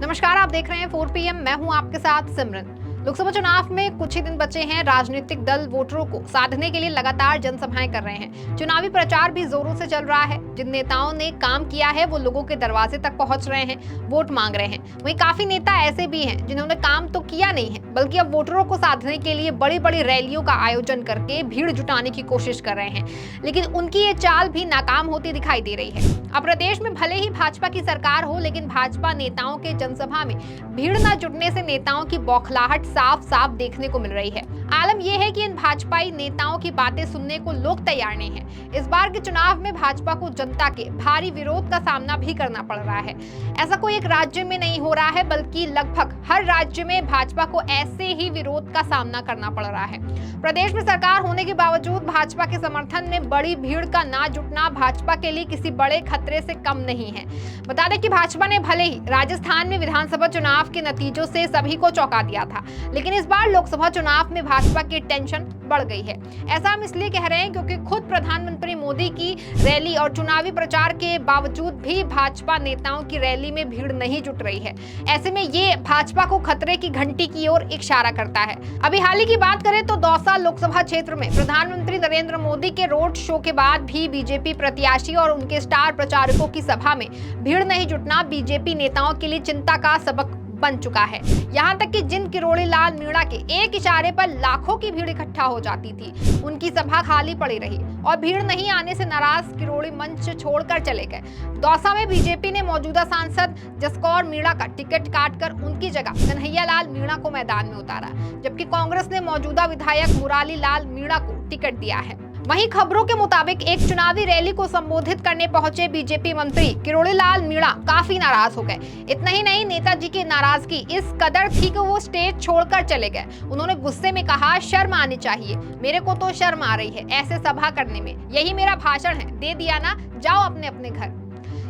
नमस्कार, आप देख रहे हैं 4 PM। मैं हूं आपके साथ सिमरन। लोकसभा चुनाव में कुछ ही दिन बचे हैं। राजनीतिक दल वोटरों को साधने के लिए लगातार जनसभाएं कर रहे हैं। चुनावी प्रचार भी जोरों से चल रहा है। जिन नेताओं ने काम किया है वो लोगों के दरवाजे तक पहुंच रहे हैं, वोट मांग रहे हैं। वहीं काफी नेता ऐसे भी हैं जिन्होंने काम तो किया नहीं है, बल्कि अब वोटरों को साधने के लिए बड़ी बड़ी रैलियों का आयोजन करके भीड़ जुटाने की कोशिश कर रहे हैं, लेकिन उनकी ये चाल भी नाकाम होती दिखाई दे रही है। अब प्रदेश में भले ही भाजपा की सरकार हो, लेकिन भाजपा नेताओं के जनसभा में भीड़ न जुटने से नेताओं की बौखलाहट साफ साफ देखने को मिल रही है। आलम यह है कि इन भाजपाई नेताओं की बातें सुनने को लोग तैयार नहीं हैं। इस बार के चुनाव में भाजपा को जनता के भारी विरोध का सामना भी करना पड़ रहा है। ऐसा कोई एक राज्य में नहीं हो रहा है, बल्कि लगभग हर राज्य में भाजपा को ऐसे ही विरोध का सामना करना पड़ रहा है। प्रदेश में सरकार होने के बावजूद भाजपा के समर्थन में बड़ी भीड़ का ना जुटना भाजपा के लिए किसी बड़े खतरे से कम नहीं है। बता दें कि भाजपा ने भले ही राजस्थान में विधानसभा चुनाव के नतीजों से सभी को चौंका दिया था, लेकिन इस बार लोकसभा चुनाव में भाजपा की टेंशन बढ़ गई है। ऐसा हम इसलिए कह रहे हैं क्योंकि खुद प्रधानमंत्री मोदी की रैली और चुनावी प्रचार के बावजूद भी भाजपा नेताओं की रैली में भीड़ नहीं जुट रही है। ऐसे में ये भाजपा को खतरे की घंटी की ओर इशारा करता है। अभी हाल ही की बात करें तो दौसा लोकसभा क्षेत्र में प्रधानमंत्री नरेंद्र मोदी के रोड शो के बाद भी बीजेपी प्रत्याशी और उनके स्टार प्रचारकों की सभा में भीड़ नहीं जुटना बीजेपी नेताओं के लिए चिंता का सबक बन चुका है। यहाँ तक कि जिन किरोड़ी लाल मीणा के एक इशारे पर लाखों की भीड़ इकट्ठा हो जाती थी, उनकी सभा खाली पड़ी रही और भीड़ नहीं आने से नाराज किरोड़ी मंच छोड़कर चले गए। दौसा में बीजेपी ने मौजूदा सांसद जसकौर मीणा का टिकट काटकर उनकी जगह कन्हैया लाल मीणा को मैदान में उतारा, जबकि कांग्रेस ने मौजूदा विधायक मुरारी लाल मीणा को टिकट दिया है। वहीं खबरों के मुताबिक एक चुनावी रैली को संबोधित करने पहुंचे बीजेपी मंत्री किरोड़ी लाल मीणा काफी नाराज हो गए। इतना ही नहीं, नेताजी की नाराजगी इस कदर थी कि वो स्टेज छोड़कर चले गए। उन्होंने गुस्से में कहा, शर्म आनी चाहिए, मेरे को तो शर्म आ रही है ऐसे सभा करने में, यही मेरा भाषण है, दे दिया ना, जाओ अपने अपने घर।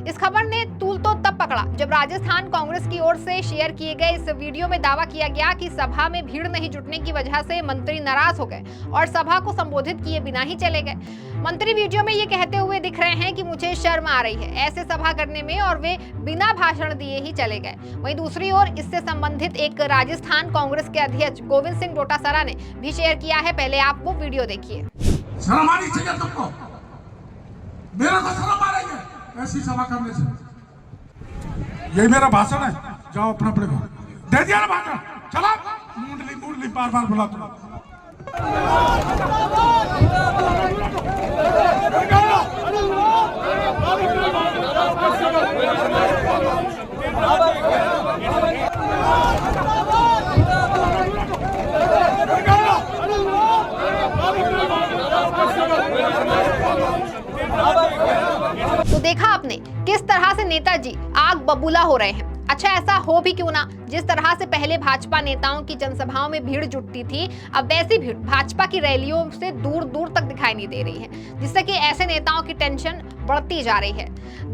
इस खबर ने तूल तो तब पकड़ा जब राजस्थान कांग्रेस की ओर से शेयर किए गए इस वीडियो में दावा किया गया कि सभा में भीड़ नहीं जुटने की वजह से मंत्री नाराज हो गए और सभा को संबोधित किए बिना ही चले गए। मंत्री वीडियो में ये कहते हुए दिख रहे हैं कि मुझे शर्म आ रही है ऐसे सभा करने में, और वे बिना भाषण दिए ही चले गए। वहीं दूसरी ओर इससे संबंधित एक राजस्थान कांग्रेस के अध्यक्ष गोविंद सिंह डोटासरा ने भी शेयर किया है। पहले आप वो वीडियो देखिए। शर्म आनी चाहिए तुमको, मेरा को शर्म आ रही है ऐसी सभा करने से, यही मेरा भाषण है, जाओ अपना अपने घर, दे दिया ना भाषण, चला मुंडली बार बार बुला तुम। तो देखा आपने किस तरह से नेताजी आग बबूला हो रहे हैं। अच्छा, ऐसा हो भी क्यों ना, जिस तरह से पहले भाजपा नेताओं की जनसभाओं में भीड़ जुटती थी, अब वैसी भीड़ भाजपा की रैलियों से दूर दूर तक दिखाई नहीं दे रही है, जिससे कि ऐसे नेताओं की टेंशन बढ़ती जा रही है।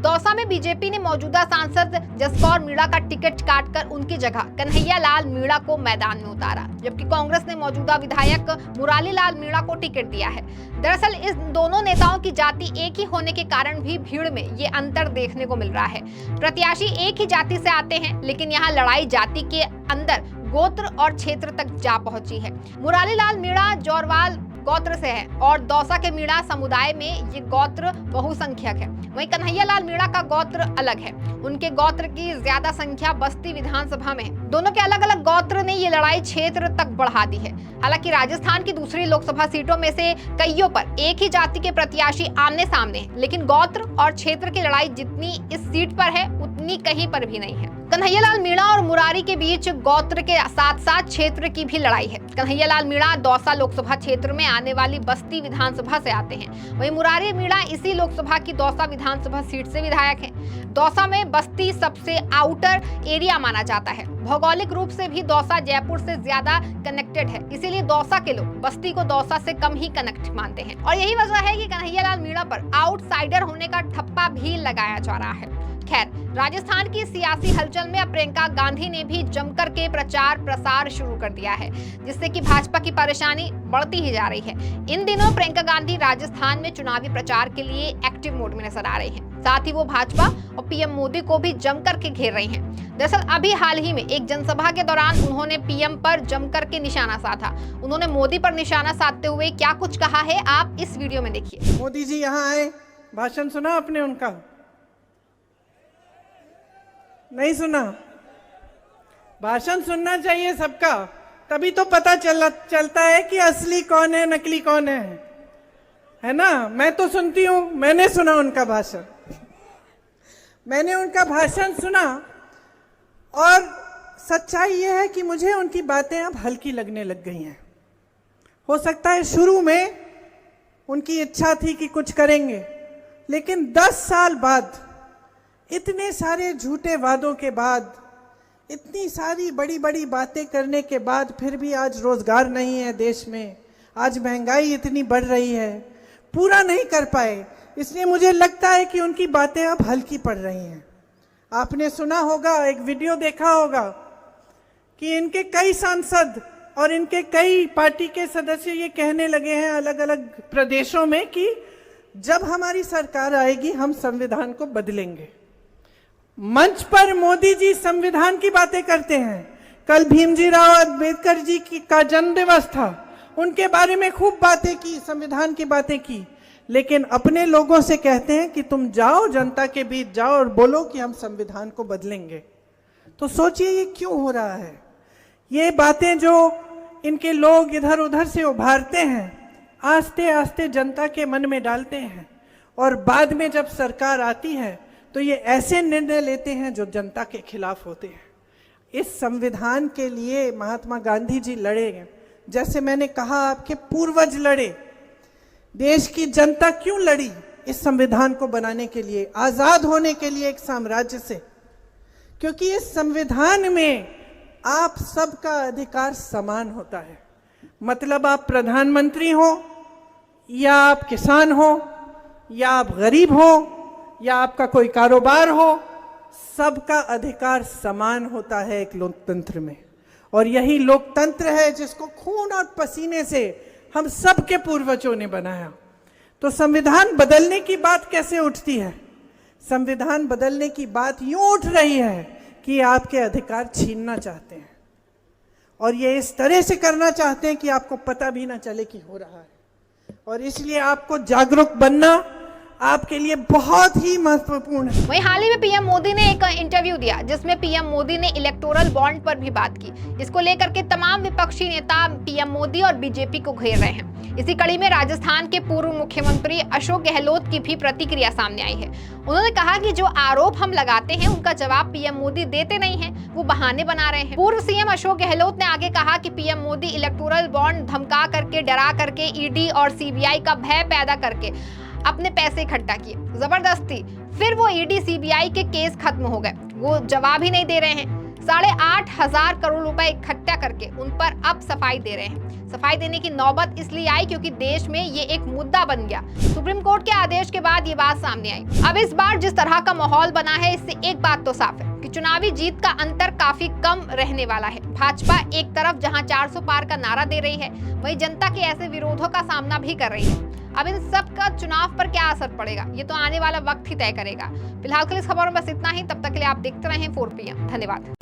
दौसा में बीजेपी ने मौजूदा सांसद जसकौर मीणा का टिकट काटकर उनकी जगह कन्हैया लाल मीणा को मैदान में उतारा, जबकि कांग्रेस ने मौजूदा विधायक मुरारी लाल मीणा को टिकट दिया है। दरअसल इस दोनों नेताओं की जाति एक ही होने के कारण भी भीड़ में ये अंतर देखने को मिल रहा है। प्रत्याशी एक ही जाति से आते हैं, लेकिन यहाँ लड़ाई जाति के अंदर गोत्र और क्षेत्र तक जा पहुंची है। मुरारी लाल मीणा जोरवाल गोत्र से है और दौसा के मीणा समुदाय में ये गोत्र बहुसंख्यक है। वहीं कन्हैया लाल मीणा का गोत्र अलग है, उनके गोत्र की ज्यादा संख्या बस्ती विधानसभा में है। दोनों के अलग अलग गोत्र ने ये लड़ाई क्षेत्र तक बढ़ा दी है। हालांकि राजस्थान की दूसरी लोकसभा सीटों में से कईयों पर एक ही जाति के प्रत्याशी आमने सामने हैं, लेकिन गोत्र और क्षेत्र की लड़ाई जितनी इस सीट पर है उतनी कहीं पर भी नहीं है। कन्हैया लाल मीणा और मुरारी के बीच गोत्र के साथ साथ क्षेत्र की भी लड़ाई है। कन्हैया लाल मीणा दौसा लोकसभा क्षेत्र में आने वाली बस्ती विधानसभा से आते हैं, वहीं मुरारी मीणा इसी लोकसभा की दौसा विधानसभा सीट से विधायक हैं। दौसा में बस्ती सबसे आउटर एरिया माना जाता है। भौगोलिक रूप से भी दौसा जयपुर से ज्यादा कनेक्टेड है, इसीलिए दौसा के लोग बस्ती को दौसा से कम ही कनेक्ट मानते हैं। और यही वजह है कि कन्हैया लाल मीणा पर आउटसाइडर होने का ठप्पा भी लगाया जा रहा है। खैर, राजस्थान की सियासी हलचल में अब प्रियंका गांधी ने भी जमकर के प्रचार प्रसार शुरू कर दिया है, जिससे कि भाजपा की परेशानी बढ़ती ही जा रही है। इन दिनों प्रियंका गांधी राजस्थान में चुनावी प्रचार के लिए एक्टिव मोड में नजर आ रही हैं। साथ ही वो भाजपा और पीएम मोदी को भी जमकर के घेर रही हैं। दरअसल अभी हाल ही में एक जनसभा के दौरान उन्होंने पीएम पर जमकर के निशाना साधा। उन्होंने मोदी पर निशाना साधते हुए क्या कुछ कहा है, आप इस वीडियो में देखिए। मोदी जी यहाँ आए, भाषण सुना आपने उनका? नहीं सुना? भाषण सुनना चाहिए सबका, तभी तो पता चलता है कि असली कौन है, नकली कौन है ना? मैं तो सुनती हूँ, मैंने सुना उनका भाषण, मैंने उनका भाषण सुना और सच्चाई यह है कि मुझे उनकी बातें अब हल्की लगने लग गई हैं। हो सकता है शुरू में उनकी इच्छा थी कि कुछ करेंगे, लेकिन 10 साल बाद, इतने सारे झूठे वादों के बाद, इतनी सारी बड़ी बड़ी बातें करने के बाद फिर भी आज रोजगार नहीं है देश में, आज महंगाई इतनी बढ़ रही है, पूरा नहीं कर पाए। इसलिए मुझे लगता है कि उनकी बातें अब हल्की पड़ रही हैं। आपने सुना होगा, एक वीडियो देखा होगा कि इनके कई सांसद और इनके कई पार्टी के सदस्य ये कहने लगे हैं अलग अलग प्रदेशों में कि जब हमारी सरकार आएगी हम संविधान को बदलेंगे। मंच पर मोदी जी संविधान की बातें करते हैं। कल भीमजी राव अम्बेडकर जी का जन्म दिवस था, उनके बारे में खूब बातें की, संविधान की बातें की, लेकिन अपने लोगों से कहते हैं कि तुम जाओ, जनता के बीच जाओ और बोलो कि हम संविधान को बदलेंगे। तो सोचिए ये क्यों हो रहा है? ये बातें जो इनके लोग इधर उधर से उभारते हैं, आस्ते आस्ते जनता के मन में डालते हैं, और बाद में जब सरकार आती है तो ये ऐसे निर्णय लेते हैं जो जनता के खिलाफ होते हैं। इस संविधान के लिए महात्मा गांधी जी लड़े, जैसे मैंने कहा आपके पूर्वज लड़े। देश की जनता क्यों लड़ी इस संविधान को बनाने के लिए, आजाद होने के लिए एक साम्राज्य से? क्योंकि इस संविधान में आप सबका अधिकार समान होता है। मतलब आप प्रधानमंत्री हो या आप किसान हो या आप गरीब हो या आपका कोई कारोबार हो, सबका अधिकार समान होता है एक लोकतंत्र में। और यही लोकतंत्र है जिसको खून और पसीने से हम सबके पूर्वजों ने बनाया। तो संविधान बदलने की बात कैसे उठती है? संविधान बदलने की बात यूं उठ रही है कि आपके अधिकार छीनना चाहते हैं, और ये इस तरह से करना चाहते हैं कि आपको पता भी ना चले कि हो रहा है। और इसलिए आपको जागरूक बनना आपके लिए बहुत ही महत्वपूर्ण है। वहीं हाल ही में पीएम मोदी ने एक इंटरव्यू दिया, जिसमें पीएम मोदी ने इलेक्टोरल बॉन्ड पर भी बात की। इसको लेकर के तमाम विपक्षी नेता पीएम मोदी और बीजेपी को घेर रहे हैं। इसी कड़ी में राजस्थान के पूर्व मुख्यमंत्री अशोक गहलोत की भी प्रतिक्रिया सामने आई है। उन्होंने कहा कि जो आरोप हम लगाते हैं उनका जवाब पीएम मोदी देते नहीं हैं, वो बहाने बना रहे हैं। पूर्व सीएम अशोक गहलोत ने आगे कहा कि पीएम मोदी इलेक्टोरल बॉन्ड धमका करके, डरा करके, ईडी और सीबीआई का भय पैदा करके अपने पैसे इकट्ठा किए जबरदस्ती। फिर वो ईडी सीबीआई के केस खत्म हो गए, वो जवाब ही नहीं दे रहे हैं। 8,500 करोड़ रुपए इकट्ठा करके उन पर अब सफाई दे रहे हैं। सफाई देने की नौबत इसलिए आई क्योंकि देश में ये एक मुद्दा बन गया। सुप्रीम कोर्ट के आदेश के बाद ये बात सामने आई। अब इस बार जिस तरह का माहौल बना है, इससे एक बात तो साफ है कि चुनावी जीत का अंतर काफी कम रहने वाला है। भाजपा एक तरफ जहां 400 पार का नारा दे रही है, वहीं जनता के ऐसे विरोधों का सामना भी कर रही है। अब इन सब का चुनाव पर क्या असर पड़ेगा, ये तो आने वाला वक्त ही तय करेगा। फिलहाल के लिए इस खबर में बस इतना ही। तब तक के लिए आप देखते रहें 4PM। धन्यवाद।